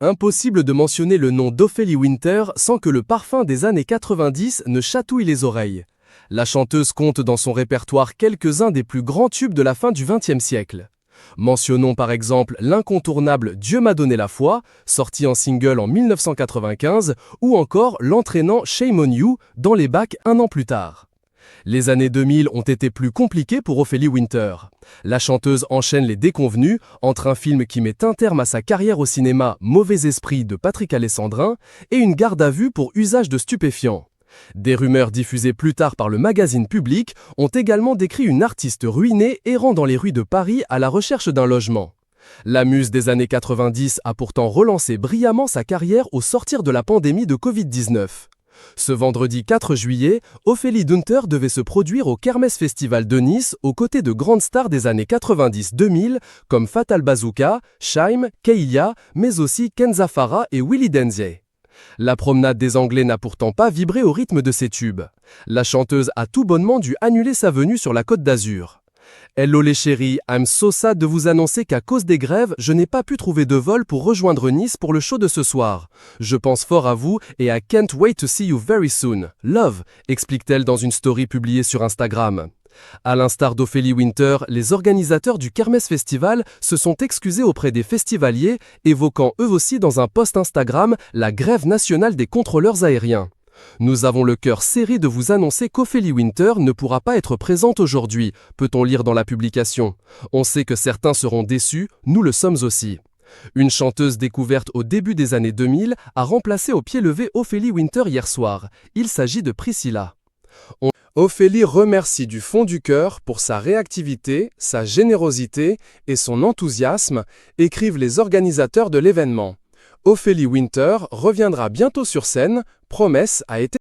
Impossible de mentionner le nom d'Ophélie Winter sans que le parfum des années 90 ne chatouille les oreilles. La chanteuse compte dans son répertoire quelques-uns des plus grands tubes de la fin du XXe siècle. Mentionnons par exemple l'incontournable Dieu m'a donné la foi, sorti en single en 1995, ou encore l'entraînant Shame on You dans les bacs un an plus tard. Les années 2000 ont été plus compliquées pour Ophélie Winter. La chanteuse enchaîne les déconvenues entre un film qui met un terme à sa carrière au cinéma, Mauvais Esprit de Patrick Alessandrin, et une garde à vue pour usage de stupéfiants. Des rumeurs diffusées plus tard par le magazine Public ont également décrit une artiste ruinée errant dans les rues de Paris à la recherche d'un logement. La muse des années 90 a pourtant relancé brillamment sa carrière au sortir de la pandémie de Covid-19. Ce vendredi 4 juillet, Ophélie Winter devait se produire au Kermesse Festival de Nice aux côtés de grandes stars des années 90-2000 comme Fatal Bazooka, Shaim, Keilia, mais aussi Kenza Farah et Willy Denzier. La promenade des Anglais n'a pourtant pas vibré au rythme de ses tubes. La chanteuse a tout bonnement dû annuler sa venue sur la Côte d'Azur. Hello les chéris, I'm so sad de vous annoncer qu'à cause des grèves, je n'ai pas pu trouver de vol pour rejoindre Nice pour le show de ce soir. Je pense fort à vous et I can't wait to see you very soon. Love, explique-t-elle dans une story publiée sur Instagram. À l'instar d'Ophélie Winter, les organisateurs du Kermesse Festival se sont excusés auprès des festivaliers, évoquant eux aussi dans un post Instagram la grève nationale des contrôleurs aériens. Nous avons le cœur serré de vous annoncer qu'Ophélie Winter ne pourra pas être présente aujourd'hui, peut-on lire dans la publication. On sait que certains seront déçus, nous le sommes aussi. Une chanteuse découverte au début des années 2000 a remplacé au pied levé Ophélie Winter hier soir. Il s'agit de Priscilla. Ophélie remercie du fond du cœur pour sa réactivité, sa générosité et son enthousiasme, écrivent les organisateurs de l'événement. Ophélie Winter reviendra bientôt sur scène, promesse a été